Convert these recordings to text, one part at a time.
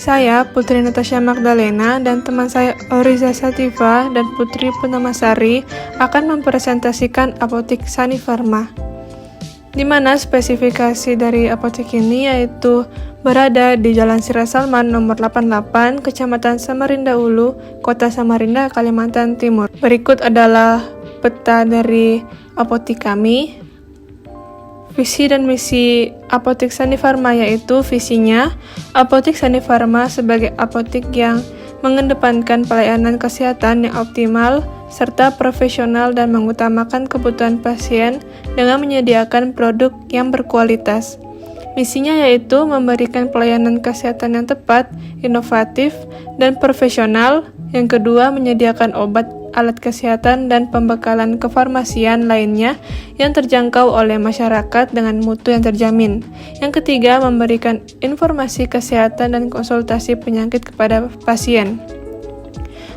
Saya, Putri Natasha Magdalena, dan teman saya Oriza Sativa dan Putri Purnamasari akan mempresentasikan apotik Sani Pharma, di mana spesifikasi dari apotik ini yaitu berada di Jalan Sira Salman nomor 88, Kecamatan Samarinda Ulu, Kota Samarinda, Kalimantan Timur. Berikut adalah peta dari apotik kami. Visi dan misi Apotik Sani Pharma yaitu visinya, Apotik Sani Pharma sebagai apotik yang mengedepankan pelayanan kesehatan yang optimal serta profesional dan mengutamakan kebutuhan pasien dengan menyediakan produk yang berkualitas. Misinya yaitu memberikan pelayanan kesehatan yang tepat, inovatif, dan profesional. Yang kedua, menyediakan obat, alat kesehatan, dan pembekalan kefarmasian lainnya yang terjangkau oleh masyarakat dengan mutu yang terjamin. Yang ketiga, memberikan informasi kesehatan dan konsultasi penyakit kepada pasien.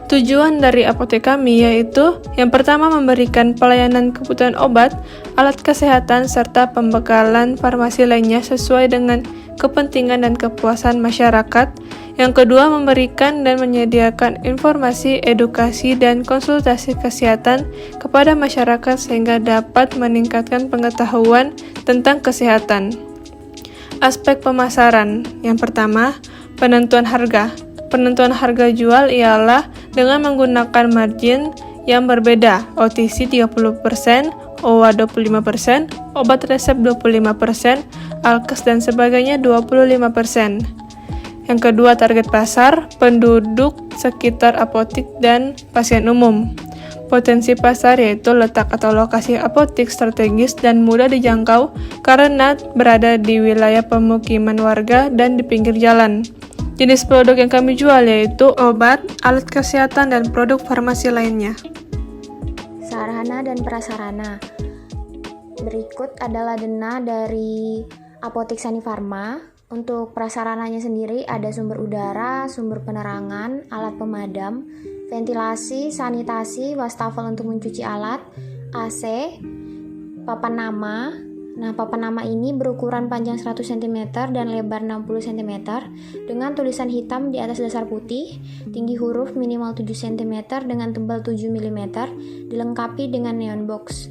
Tujuan dari apotek kami yaitu yang pertama memberikan pelayanan kebutuhan obat, alat kesehatan, serta pembekalan farmasi lainnya sesuai dengan kepentingan dan kepuasan masyarakat. Yang kedua, memberikan dan menyediakan informasi, edukasi, dan konsultasi kesehatan kepada masyarakat sehingga dapat meningkatkan pengetahuan tentang kesehatan. Aspek pemasaran. Yang pertama, penentuan harga. Penentuan harga jual ialah dengan menggunakan margin yang berbeda, OTC 30%, OWA 25%, obat resep 25%, alkes dan sebagainya 25%. Yang kedua, target pasar, penduduk sekitar apotik dan pasien umum. Potensi pasar yaitu letak atau lokasi apotik strategis dan mudah dijangkau karena berada di wilayah pemukiman warga dan di pinggir jalan. Jenis produk yang kami jual yaitu obat, alat kesehatan, dan produk farmasi lainnya. Sarana dan prasarana. Berikut adalah dena dari Apotik Sani Pharma. Untuk prasarananya sendiri ada sumber udara, sumber penerangan, alat pemadam, ventilasi, sanitasi, wastafel untuk mencuci alat, AC, papan nama. Nah, papan nama ini berukuran panjang 100 cm dan lebar 60 cm dengan tulisan hitam di atas dasar putih, tinggi huruf minimal 7 cm dengan tebal 7 mm, dilengkapi dengan neon box.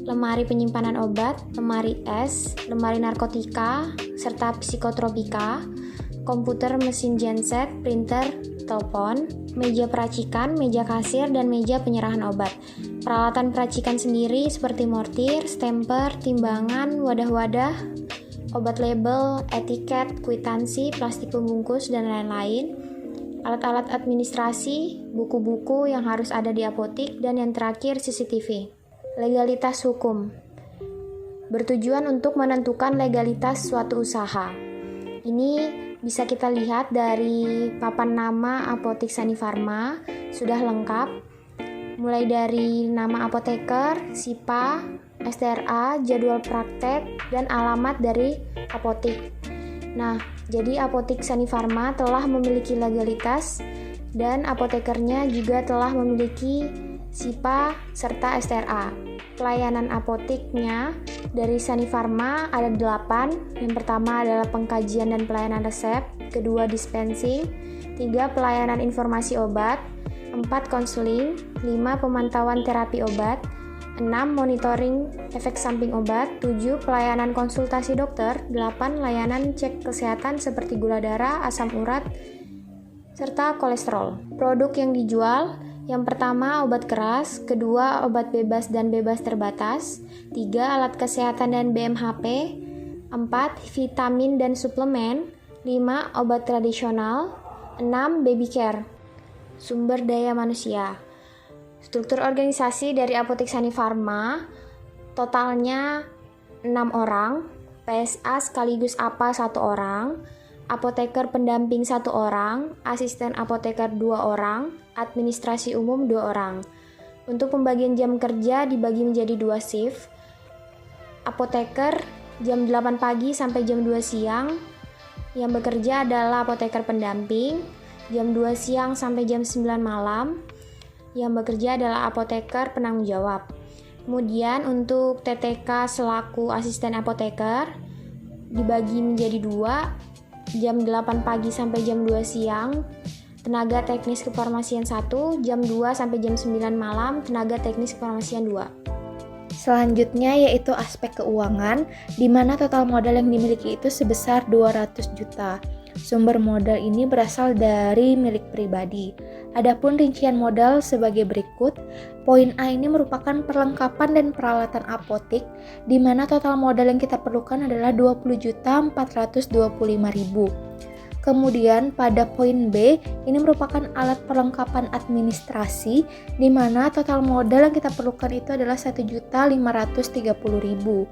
Lemari penyimpanan obat, lemari es, lemari narkotika, serta psikotropika, komputer, mesin genset, printer, telepon, meja peracikan, meja kasir, dan meja penyerahan obat. Peralatan peracikan sendiri seperti mortir, stemper, timbangan, wadah-wadah, obat label, etiket, kwitansi, plastik pembungkus, dan lain-lain. Alat-alat administrasi, buku-buku yang harus ada di apotik, dan yang terakhir CCTV. Legalitas hukum bertujuan untuk menentukan legalitas suatu usaha. Ini bisa kita lihat dari papan nama Apotik Sani Pharma, sudah lengkap. Mulai dari nama apoteker, SIPA, STRA, jadwal praktek, dan alamat dari apotik. Nah, jadi Apotik Sani Pharma telah memiliki legalitas dan apotekernya juga telah memiliki SIPA serta STRA. Pelayanan apotiknya dari Sani Pharma ada 8. Yang pertama adalah pengkajian dan pelayanan resep, kedua dispensing, 3 pelayanan informasi obat, 4 konseling, 5 pemantauan terapi obat, 6 monitoring efek samping obat, 7 pelayanan konsultasi dokter, 8 layanan cek kesehatan seperti gula darah, asam urat, serta kolesterol. Produk yang dijual, yang pertama obat keras, kedua obat bebas dan bebas terbatas, 3 alat kesehatan dan BMHP, 4 vitamin dan suplemen, 5 obat tradisional, 6 baby care. Sumber daya manusia. Struktur organisasi dari Apotik Sani Pharma totalnya 6 orang, PSA sekaligus APA 1 orang, apoteker pendamping 1 orang, asisten apoteker 2 orang, administrasi umum 2 orang. Untuk pembagian jam kerja dibagi menjadi 2 shift. Apoteker jam 8 pagi sampai jam 2 siang. Yang bekerja adalah apoteker pendamping jam 2 siang sampai jam 9 malam. Yang bekerja adalah apoteker penanggung jawab. Kemudian untuk TTK selaku asisten apoteker dibagi menjadi 2. jam 8 pagi sampai jam 2 siang, tenaga teknis kefarmasian 1, jam 2 sampai jam 9 malam, tenaga teknis kefarmasian 2. Selanjutnya yaitu aspek keuangan, di mana total modal yang dimiliki itu sebesar 200 juta. Sumber modal ini berasal dari milik pribadi. Adapun rincian modal sebagai berikut. Poin A ini merupakan perlengkapan dan peralatan apotik, di mana total modal yang kita perlukan adalah 20.425.000. Kemudian pada poin B, ini merupakan alat perlengkapan administrasi, di mana total modal yang kita perlukan itu adalah 1.530.000.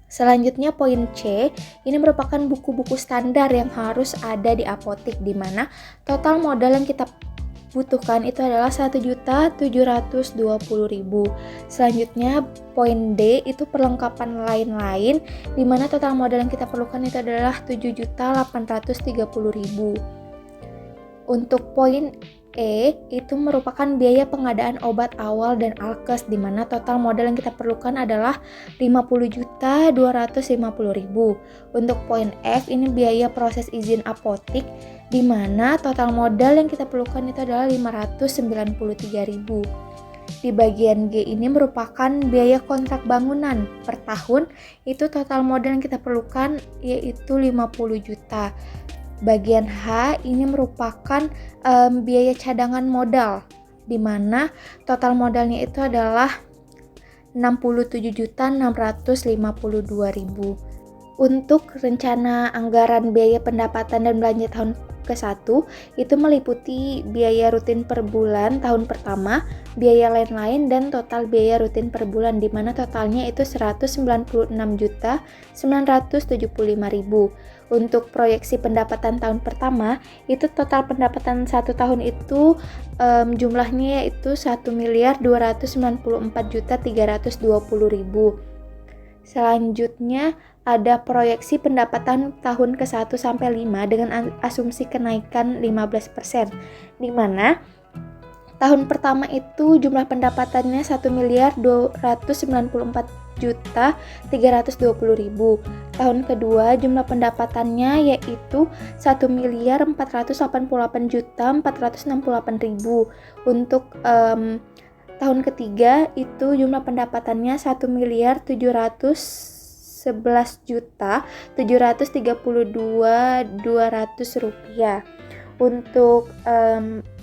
Selanjutnya poin C, ini merupakan buku-buku standar yang harus ada di apotik, di mana total modal yang kita butuhkan itu adalah 1.720.000. Selanjutnya poin D itu perlengkapan lain-lain, di mana total modal yang kita perlukan itu adalah 7.830.000. Untuk poin E itu merupakan biaya pengadaan obat awal dan alkes, di mana total modal yang kita perlukan adalah 50.250.000. Untuk poin F ini biaya proses izin apotik, di mana total modal yang kita perlukan itu adalah 593.000. Di bagian G ini merupakan biaya kontrak bangunan per tahun, itu total modal yang kita perlukan yaitu 50 juta. Bagian H ini merupakan biaya cadangan modal, di mana total modalnya itu adalah 67.652.000. Untuk rencana anggaran biaya pendapatan dan belanja tahun ke-1 itu meliputi biaya rutin per bulan tahun pertama, biaya lain-lain, dan total biaya rutin per bulan, di mana totalnya itu 196.975.000. Untuk proyeksi pendapatan tahun pertama, itu total pendapatan 1 tahun itu jumlahnya yaitu 1.294.320.000. Selanjutnya ada proyeksi pendapatan tahun ke-1 sampai 5 dengan asumsi kenaikan 15%, di mana tahun pertama itu jumlah pendapatannya 1.294.320.000. Tahun kedua jumlah pendapatannya yaitu 1.488.468.000. Untuk tahun ketiga itu jumlah pendapatannya 1.711.732.200 rupiah. Untuk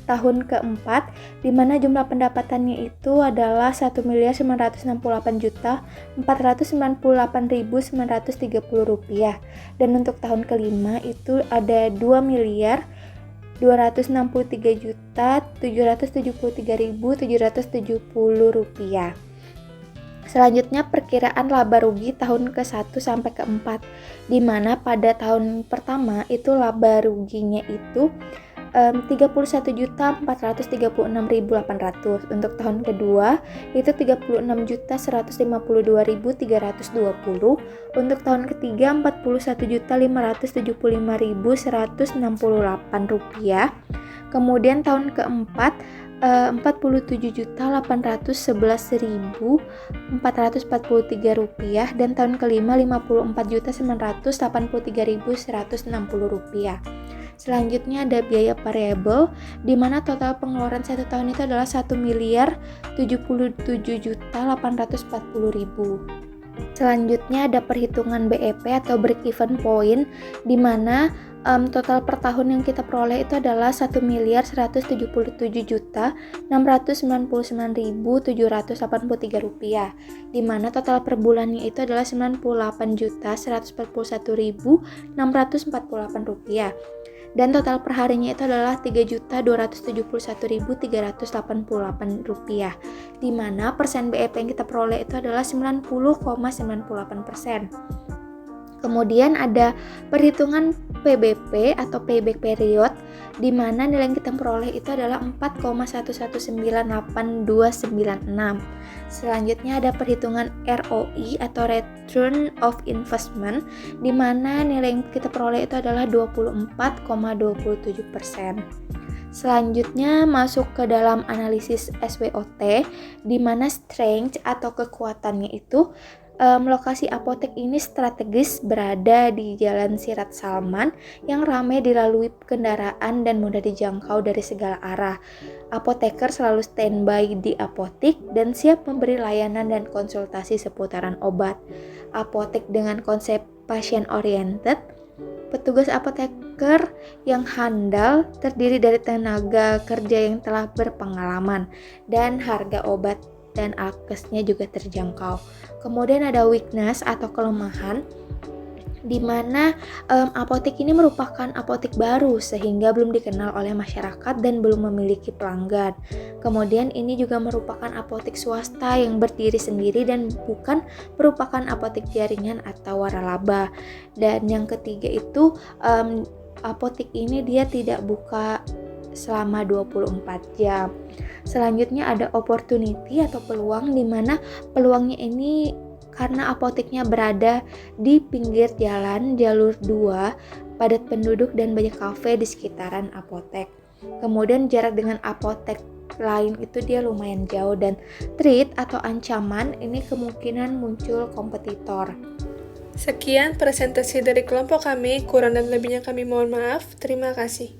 tahun keempat, di mana jumlah pendapatannya itu adalah 1.998.498.930 rupiah. Dan untuk tahun kelima itu ada 2.263.773.770 rupiah. Selanjutnya perkiraan laba rugi tahun ke-1 sampai ke-4, di mana pada tahun pertama itu laba ruginya itu 31.436.800. Untuk tahun kedua itu 36.152.320. Untuk tahun ketiga 41.575.168 rupiah. Kemudian tahun keempat 47.811.443 rupiah, dan tahun kelima 54.983.160 rupiah. Selanjutnya ada biaya variabel, di mana total pengeluaran 1 tahun itu adalah 1.077.840.000. Selanjutnya ada perhitungan BEP atau break even point, di mana total per tahun yang kita peroleh itu adalah 1.177.699.783 rupiah, di mana total per bulannya itu adalah 98.141.648 rupiah. Dan total perharinya itu adalah 3.271.388 rupiah, di mana persen BEP yang kita peroleh itu adalah 90,98%. Kemudian ada perhitungan PBP atau payback period, di mana nilai yang kita peroleh itu adalah 4,1198296. Selanjutnya ada perhitungan ROI atau Return of Investment, di mana nilai yang kita peroleh itu adalah 24,27%. Selanjutnya masuk ke dalam analisis SWOT, di mana strength atau kekuatannya itu Lokasi apotek ini strategis berada di Jalan Sirat Salman yang ramai dilalui kendaraan dan mudah dijangkau dari segala arah. Apoteker selalu standby di apotik dan siap memberi layanan dan konsultasi seputaran obat. Apotek dengan konsep pasien oriented, petugas apoteker yang handal terdiri dari tenaga kerja yang telah berpengalaman dan harga obat dan alkesnya juga terjangkau. Kemudian ada weakness atau kelemahan, di mana apotek ini merupakan apotek baru sehingga belum dikenal oleh masyarakat dan belum memiliki pelanggan. Kemudian ini juga merupakan apotek swasta yang berdiri sendiri dan bukan merupakan apotek jaringan atau waralaba. Dan yang ketiga itu apotek ini dia tidak buka selama 24 jam. Selanjutnya ada opportunity atau peluang, di mana peluangnya ini karena apoteknya berada di pinggir jalan, jalur 2, padat penduduk dan banyak kafe di sekitaran apotek. Kemudian jarak dengan apotek lain itu dia lumayan jauh, dan threat atau ancaman ini kemungkinan muncul kompetitor. Sekian presentasi dari kelompok kami, kurang dan lebihnya kami mohon maaf. Terima kasih.